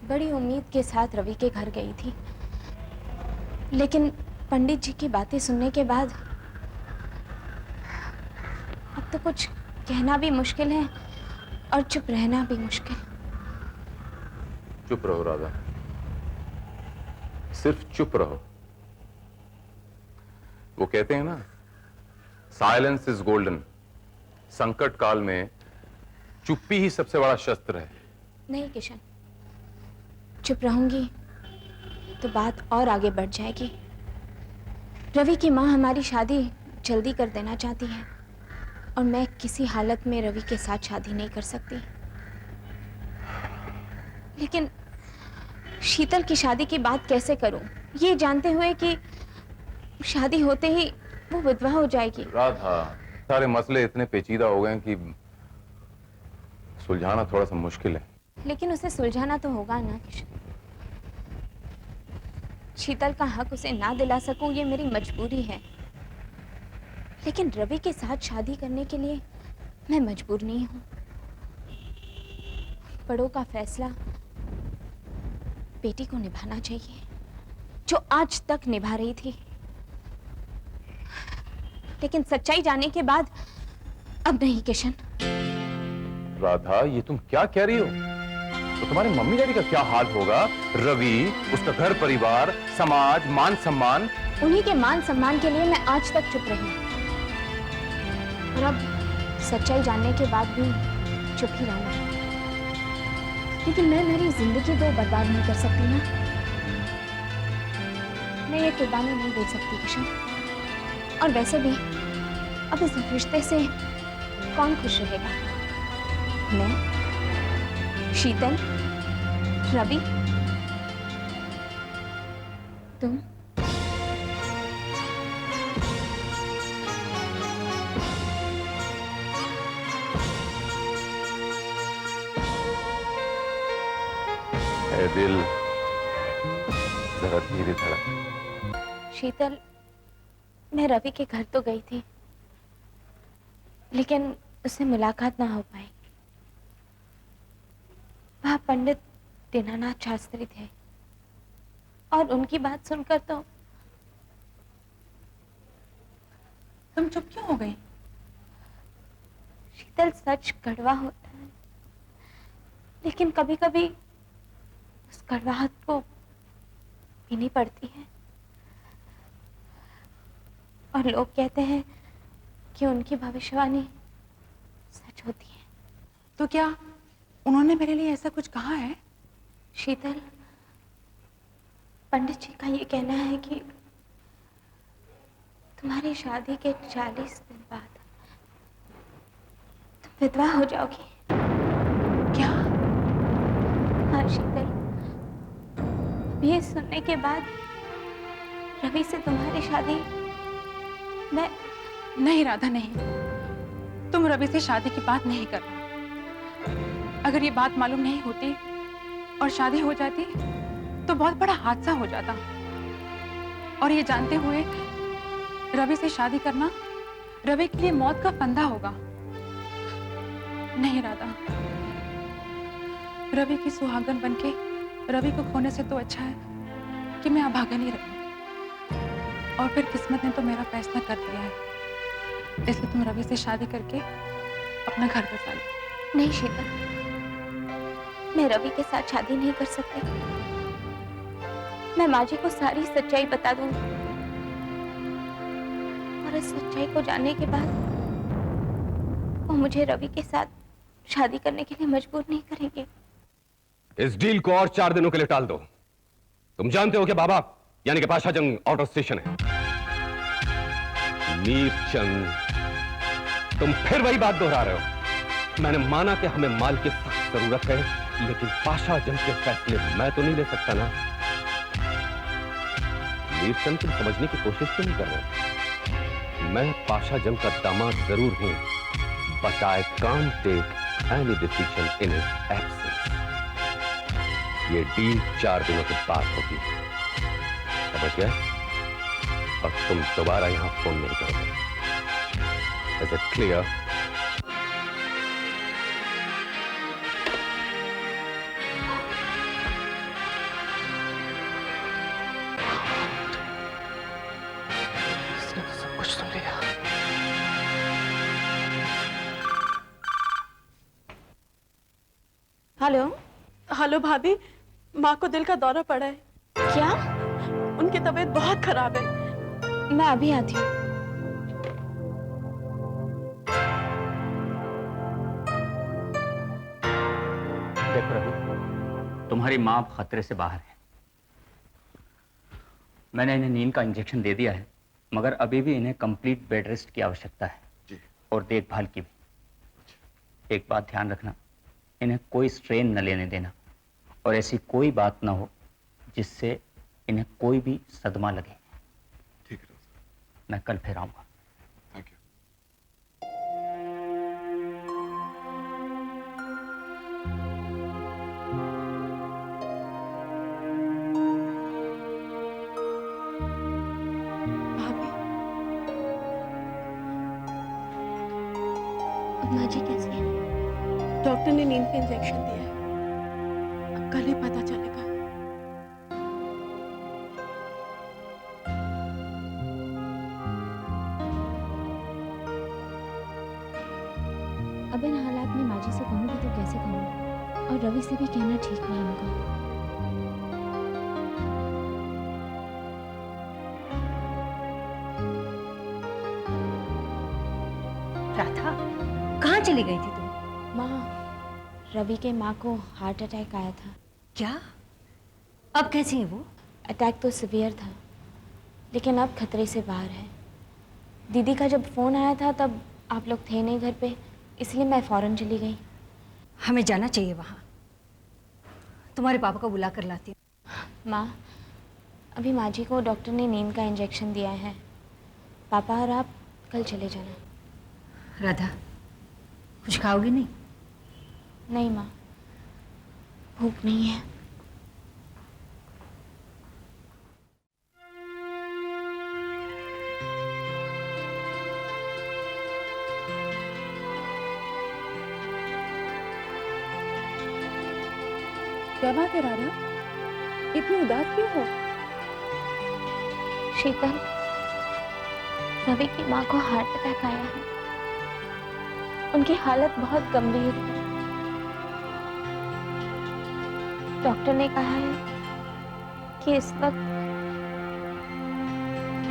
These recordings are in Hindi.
बड़ी उम्मीद के साथ रवि के घर गई थी, लेकिन पंडित जी की बातें सुनने के बाद अब तो कुछ कहना भी मुश्किल है और चुप रहना भी मुश्किल। चुप रहो राधा, सिर्फ चुप रहो। वो कहते हैं ना, साइलेंस इज गोल्डन। संकट काल में चुप्पी ही सबसे बड़ा शस्त्र है। नहीं किशन, चुप रहूंगी तो बात और आगे बढ़ जाएगी। रवि की माँ हमारी शादी जल्दी कर देना चाहती है और मैं किसी हालत में रवि के साथ शादी नहीं कर सकती। लेकिन शीतल की शादी की बात कैसे करूं, ये जानते हुए कि शादी होते ही वो विधवा हो जाएगी। राधा, सारे मसले इतने पेचीदा हो गए कि सुलझाना थोड़ा सा मुश्किल है। लेकिन उसे सुलझाना तो होगा ना किशन। शीतल का हक उसे ना दिला सकूं ये मेरी मजबूरी है, लेकिन रवि के साथ शादी करने के लिए मैं मजबूर नहीं हूं। बड़ों का फैसला बेटी को निभाना चाहिए, जो आज तक निभा रही थी। लेकिन सच्चाई जानने के बाद अब नहीं किशन। राधा, ये तुम क्या कह रही हो? तो तुम्हारे मम्मी डैडी का क्या हाल होगा? रवि, उसका घर परिवार, समाज, मान सम्मान। उन्हीं के मान सम्मान के लिए मैं आज तक चुप रही और अब सच्चाई जानने के बाद भी चुप ही रहूंगी। लेकिन मैं मेरी जिंदगी तो बर्बाद नहीं कर सकती ना। मैं ये कुर्बानी नहीं दे सकती किशन। और वैसे भी अब इस रिश्ते से कौन खुश रहेगा? मैं, शीतल, रवि, तुम। ए दिल, जरा धीरे धड़क। शीतल, मैं रवि के घर तो गई थी, लेकिन उससे मुलाकात ना हो पाई। वह पंडित दीनानाथ शास्त्री थे और उनकी बात सुनकर तो। तुम चुप क्यों हो गई? शीतल, सच कड़वा होता है, लेकिन कभी कभी उस कड़वाहट को पीनी पड़ती है। और लोग कहते हैं कि उनकी भविष्यवाणी सच होती है। तो क्या उन्होंने मेरे लिए ऐसा कुछ कहा है? शीतल, पंडित जी का ये कहना है कि तुम्हारी शादी के 40 दिन बाद तुम विधवा हो जाओगी। क्या? हाँ शीतल, ये सुनने के बाद रवि से तुम्हारी शादी मैं। नहीं राधा, नहीं। तुम रवि से शादी की बात नहीं करना। अगर ये बात मालूम नहीं होती और शादी हो जाती तो बहुत बड़ा हादसा हो जाता। और ये जानते हुए रवि से शादी करना रवि के लिए मौत का फंदा होगा। नहीं राधा, रवि की सुहागन बनके रवि को खोने से तो अच्छा है कि मैं अभागन ही रहूं। और फिर किस्मत ने तो मेरा फैसला कर दिया है, इसलिए तुम रवि से शादी करके अपना घर बसा लो। नहीं शीतल, मैं रवि के साथ शादी नहीं कर सकती। मैं माँ जी को सारी सच्चाई बता दूंगी और इस सच्चाई को जानने के बाद वो मुझे रवि के साथ शादी करने के लिए मजबूर नहीं करेंगे। इस डील को और 4 दिनों के लिए टाल दो। तुम जानते हो कि बाबा यानी कि पाशा जंग आउट ऑफ स्टेशन है। मीरचंद, तुम फिर वही बात दोहरा रहे हो। मैंने माना कि हमें माल की सख्त जरूरत है, लेकिन पाशा जंग के फैसले मैं तो नहीं ले सकता ना। मीरचंद, तुम समझने की कोशिश क्यों नहीं कर रहे? मैं पाशा जंग का दामाद जरूर हूं, but I can't take any decision in his absence. ये डील 4 दिनों के बाद होगी, समझ गए? और तुम दोबारा यहां फोन नहीं करोगे। Is it clear? Hello. Hello भाभी, माँ को दिल का दौरा पड़ा है। क्या? उनकी तबीयत बहुत खराब है। मैं अभी आती हूँ। देखो रवि, तुम्हारी माँ अब खतरे से बाहर है। मैंने इन्हें नींद का इंजेक्शन दे दिया है, मगर अभी भी इन्हें कंप्लीट बेड रेस्ट की आवश्यकता है जी। और देखभाल की भी। एक बात ध्यान रखना, इन्हें कोई स्ट्रेन न लेने देना और ऐसी कोई बात ना हो जिससे इन्हें कोई भी सदमा लगे। ठीक है डॉक्टर। मैं कल फिर आऊंगा। Thank you. भाभी, माँ जी कैसी है? डॉक्टर ने नींद का इंजेक्शन दिया है। अब कल ही पता चलेगा। अब इन हालात में माँ जी से कहूँगी तो कैसे कहूँ? और रवि से भी कहना ठीक नहीं होगा। राधा, कहाँ चली गई थी तुम? माँ, रवि के माँ को हार्ट अटैक आया था। क्या? अब कैसी है वो? अटैक तो सीवियर था, लेकिन अब खतरे से बाहर है। दीदी का जब फ़ोन आया था तब आप लोग थे नहीं घर पे, इसलिए मैं फ़ौरन चली गई। हमें जाना चाहिए वहाँ। तुम्हारे पापा को बुला कर लाती हूँ। माँ, अभी माँ जी को डॉक्टर ने नींद का इंजेक्शन दिया है। पापा और आप कल चले जाना। राधा, कुछ खाओगी नहीं? नहीं माँ, भूख नहीं है। क्या बात है राधा, इतनी उदास क्यों हो? शीतल, रवि की माँ को हार्ट अटैक आया है। उनकी हालत बहुत गंभीर है। डॉक्टर ने कहा है कि इस वक्त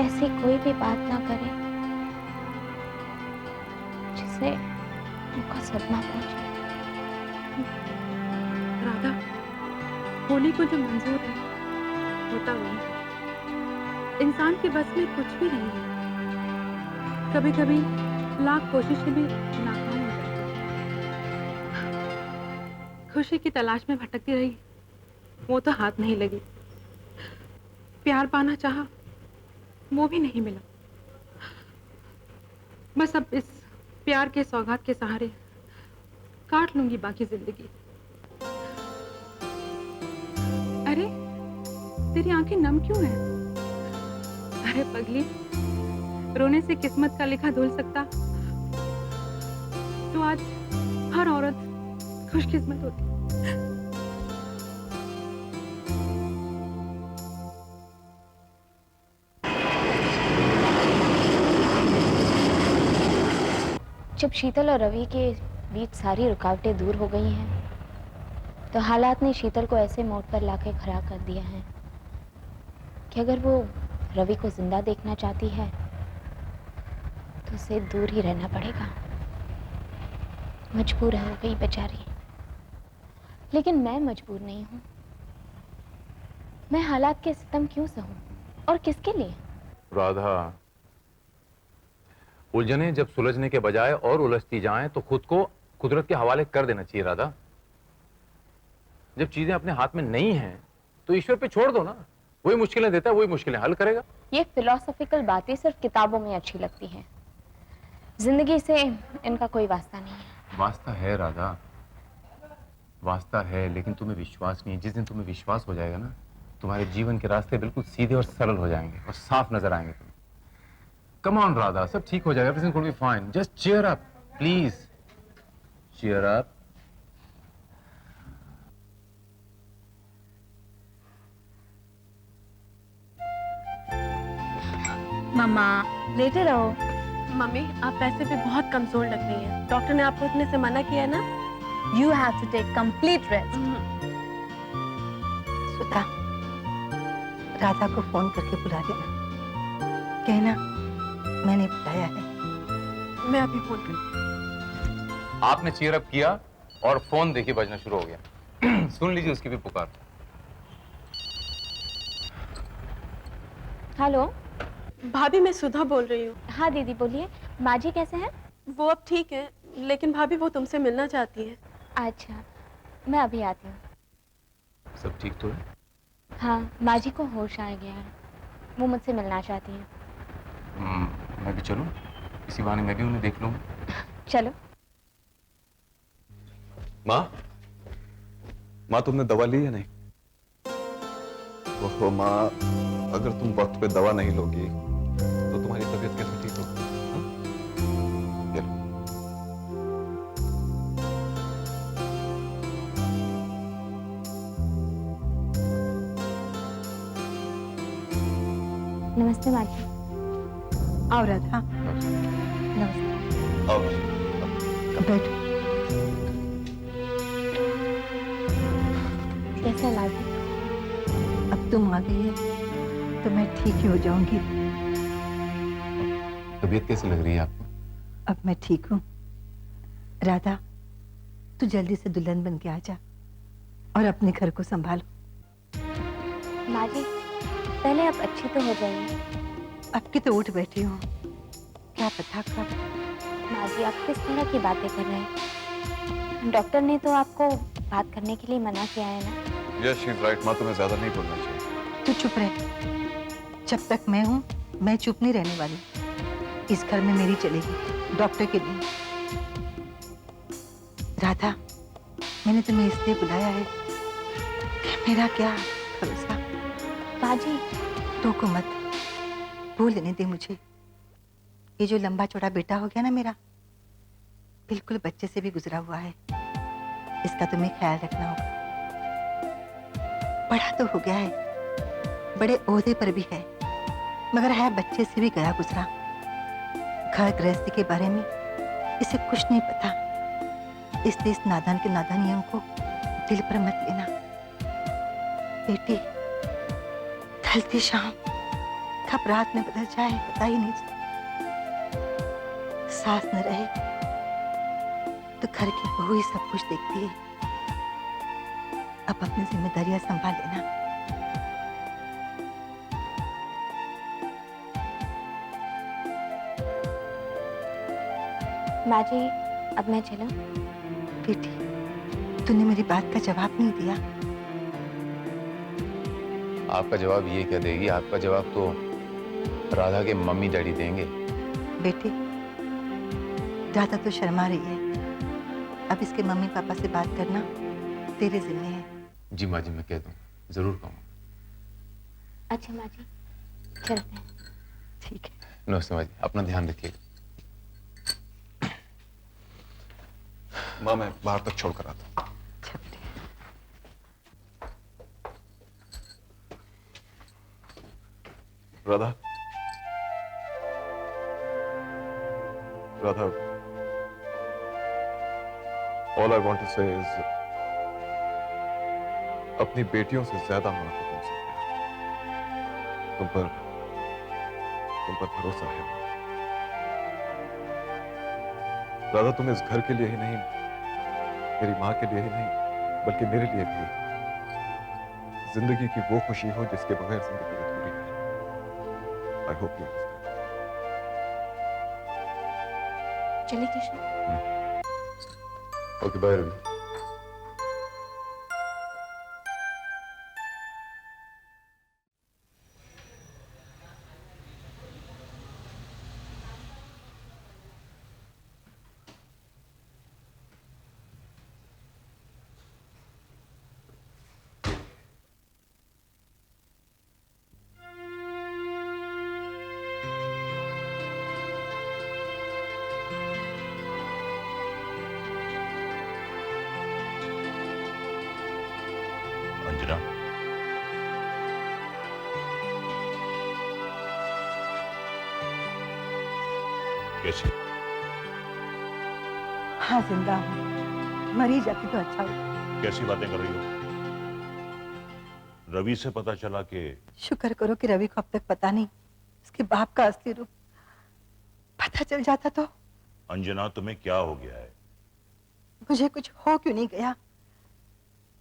ऐसी कोई भी बात ना करे जिससे उनको सदमा पहुंचे। राधा, होने को जो मंजूर है होता वही है। इंसान के बस में कुछ भी नहीं है। कभी कभी लाख कोशिशें भी नाकाम हो जाती हैं। खुशी की तलाश में भटकती रही, वो तो हाथ नहीं लगी। प्यार पाना चाहा, वो भी नहीं मिला। बस अब इस प्यार के सौगात के सहारे काट लूंगी बाकी जिंदगी। अरे, तेरी आंखें नम क्यों हैं? अरे पगली, रोने से किस्मत का लिखा धुल सकता तो आज हर औरत खुशकिस्मत होती। जब शीतल और रवि के बीच सारी रुकावटें दूर हो गई हैं, तो हालात ने शीतल को ऐसे मोड़ पर लाके खड़ा कर दिया है कि अगर वो रवि को जिंदा देखना चाहती है तो उसे दूर ही रहना पड़ेगा। मजबूर हो गई बेचारी। लेकिन मैं मजबूर नहीं हूं। मैं हालात के सितम क्यों सहूं और किसके लिए? राधा, उलझने जब सुलझने के बजाय और उलझती जाएं तो खुद को कुदरत के हवाले कर देना चाहिए राधा। जब चीजें अपने हाथ में नहीं हैं तो ईश्वर पे छोड़ दो ना। वही मुश्किलें देता है, वही मुश्किलें हल करेगा। ये फिलोसॉफिकल बातें सिर्फ किताबों में अच्छी लगती हैं। जिंदगी से इनका कोई वास्ता नहीं है। वास्ता है राधा, वास्ता है, लेकिन तुम्हें विश्वास नहीं है। जिस दिन तुम्हें विश्वास हो जाएगा ना, तुम्हारे जीवन के रास्ते बिल्कुल सीधे और सरल हो जाएंगे और साफ नजर आएंगे तुम्हें। कम ऑन राधा, सब ठीक हो जाएगा। Everything will be fine. Just cheer up please, cheer up. मम्मा, लेटे रहो। मम्मी, आप पैसे पे बहुत कमजोर लग रही हैं। डॉक्टर ने आपको इतने से मना किया है ना? You have to take complete rest. सुधा, राधा को फोन करके बुला लेना, कहना मैंने बुलाया है। मैं अभी फोन करती आपने चीयर अप किया और फोन देखिए बजना शुरू हो गया। सुन लीजिए उसकी भी पुकार। हेलो। हूँ। भाभी मैं सुधा बोल रही हूँ। हाँ दीदी बोलिए। माँ जी कैसे हैं? वो अब ठीक है, लेकिन भाभी वो तुमसे मिलना चाहती है। अच्छा, मैं अभी आती हूँ। सब ठीक तो है? हाँ, माँ जी को होश आ गया है, वो मुझसे मिलना चाहती हैं। मैं भी चलूं? इसी बहाने मैं भी उन्हें देख लूं। चलो। माँ तुमने दवा ली है नहीं? ओहो माँ, अगर तुम वक्त पे दवा नहीं लोगी तो तुम्हारी तबीयत कैसे ठीक होगी? ये लो। नमस्ते माँ जी। आओ राधा। नमस्ते। आओ। बैठो। कैसा माँ जी? अब तुम आ गई है तो मैं ठीक ही हो जाऊंगी। तबीयत कैसी लग रही है आपको? अब मैं ठीक हूँ। राधा, तू जल्दी से दुल्हन बन के आ जा और अपने घर को संभालो। माँ जी, पहले आप अच्छी तो हो जाइए। अब की तो उठ बैठी हूँ, क्या पता कब। माँ जी, आप किस तरह की बातें कर रहे हैं? डॉक्टर ने तो आपको बात करने के लिए मना किया है ना? Yes, she is right. माँ तुम्हें ज्यादा नहीं बोलना चाहिए। तू चुप रह। जब तक मैं हूँ मैं चुप नहीं रहने वाली। इस घर में मेरी चलेगी, डॉक्टर के लिए। राधा, मैंने तुम्हें इसलिए बुलाया है कि मेरा क्या भरोसा। माँ जी, तो को मत भूल लेने दे मुझे। ये जो लंबा चौड़ा बेटा हो गया ना मेरा, बिल्कुल बच्चे से भी गुजरा हुआ है। इसका तुम्हें ख्याल रखना होगा। बड़ा तो हो गया है, बड़े ओहदे पर भी है, मगर है बच्चे से भी गया गुजरा। घर गृहस्थी के बारे में इसे कुछ नहीं पता, इसलिए इस नादान के नादानियों को दिल पर मत लेना। बेटी, ढलती शाम कब रात में बदल जाए पता ही नहीं चलता। सास न रहे तो घर की बहू ही सब कुछ देखती है। अब अपनी जिम्मेदारियां संभाल लेना। माँ जी, अब मैं चलूं? बेटी, तूने मेरी बात का जवाब नहीं दिया। आपका जवाब ये क्या देगी? आपका जवाब तो राधा के मम्मी डैडी देंगे। बेटी, राधा तो शर्मा रही है। अब इसके मम्मी पापा से बात करना तेरे जिम्मे है। जी माँ जी, मैं कह दूँ, जरूर कहूँगा। अच्छा माँ जी, चलते हैं। ठीक है। नमस्ते माँ जी, अपना ध्यान रखिएगा। माँ मैं बाहर तक छोड़ कर आता हूँ। Radha, Radha, all I want to say is अपनी बेटियों से ज्यादा माँ को तुमसे प्यार। तुम पर भरोसा है। राधा, तुम इस घर के लिए ही नहीं, मेरी माँ के लिए ही नहीं, बल्कि मेरे लिए भी जिंदगी की वो खुशी हो जिसके बगैर जिंदगी अधूरी है। I hope you understand. चलिए कृष्ण। Okay, bye Ravi. अंजना, कैसे? हाँ, जिंदा हूँ। मरी जाती तो अच्छा होता। कैसी बातें कर रही हो? रवि से पता चला कि शुक्र करो कि रवि को अब तक पता नहीं उसके बाप का असली रूप। पता चल जाता तो। अंजना, तुम्हें क्या हो गया है? मुझे कुछ हो क्यों नहीं गया,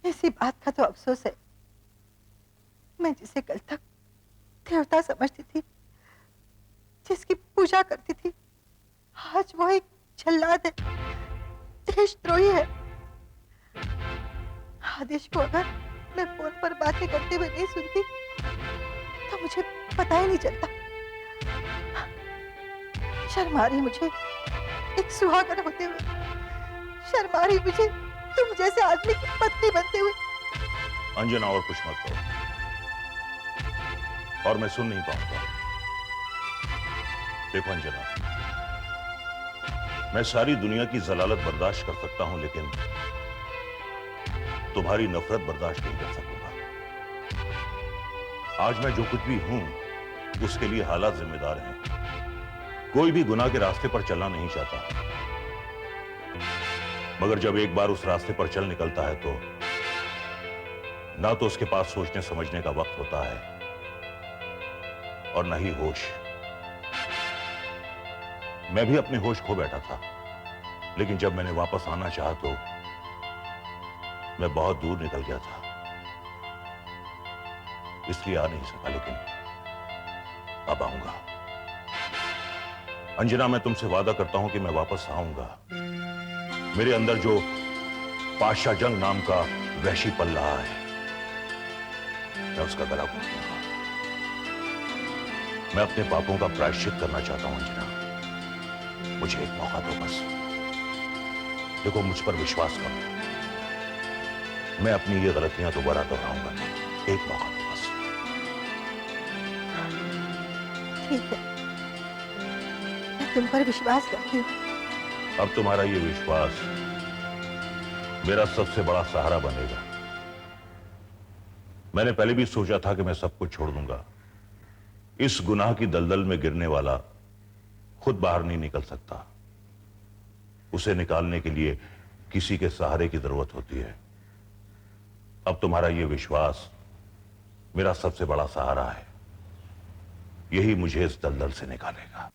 इसी बात का तो अफसोस है। मैं जिसे कल तक देवता समझती थी, जिसकी पूजा करती थी, आज वो एक जल्लाद है, देशद्रोही है। आदेश को अगर मैं फोन पर बातें करते हुए नहीं सुनती तो मुझे पता ही नहीं चलता। शर्म आ रही मुझे एक सुहागन होते हुए, शर्म आ रही मुझे तुम जैसे आदमी की पत्नी बनते हुए। अंजना, और कुछ मत करो, और मैं सुन नहीं पाऊंगा। देखो अंजना, मैं सारी दुनिया की जलालत बर्दाश्त कर सकता हूं, लेकिन तुम्हारी नफरत बर्दाश्त नहीं कर सकूंगा। आज मैं जो कुछ भी हूं उसके लिए हालात जिम्मेदार हैं। कोई भी गुनाह के रास्ते पर चलना नहीं चाहता, मगर जब एक बार उस रास्ते पर चल निकलता है तो ना तो उसके पास सोचने समझने का वक्त होता है और न ही होश। मैं भी अपने होश खो बैठा था, लेकिन जब मैंने वापस आना चाहा तो मैं बहुत दूर निकल गया था, इसलिए आ नहीं सका, लेकिन अब आऊंगा। अंजना, मैं तुमसे वादा करता हूं कि मैं वापस आऊंगा। मेरे अंदर जो पाशा जंग नाम का वहशी पल रहा है, मैं उसका गला घोटूंगा। मैं अपने पापों का प्रायश्चित करना चाहता हूं अंजना, मुझे एक मौका दो बस। देखो, मुझ पर विश्वास करो, मैं अपनी ये गलतियां दोबारा दोहराऊंगा नहीं। एक मौका दो बस। ठीक है, मैं तुम पर विश्वास करती हूँ। अब तुम्हारा ये विश्वास मेरा सबसे बड़ा सहारा बनेगा। मैंने पहले भी सोचा था कि मैं सब कुछ छोड़ दूंगा। इस गुनाह की दलदल में गिरने वाला खुद बाहर नहीं निकल सकता, उसे निकालने के लिए किसी के सहारे की जरूरत होती है। अब तुम्हारा यह विश्वास मेरा सबसे बड़ा सहारा है, यही मुझे इस दलदल से निकालेगा।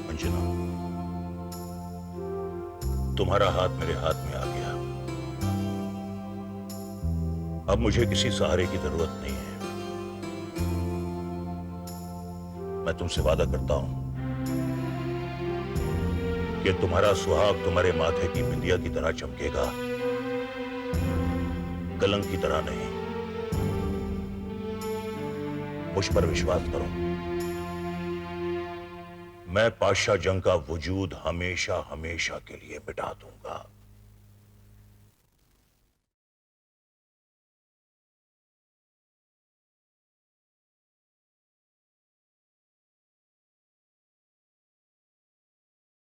अंजना, तुम्हारा हाथ मेरे हाथ में आ गया। अब मुझे किसी सहारे की जरूरत नहीं है। मैं तुमसे वादा करता हूं कि तुम्हारा सुहाग तुम्हारे माथे की बिंदिया की तरह चमकेगा, कलंक की तरह नहीं। मुझ पर विश्वास करो, मैं पाशा जंग का वजूद हमेशा हमेशा के लिए मिटा दूंगा।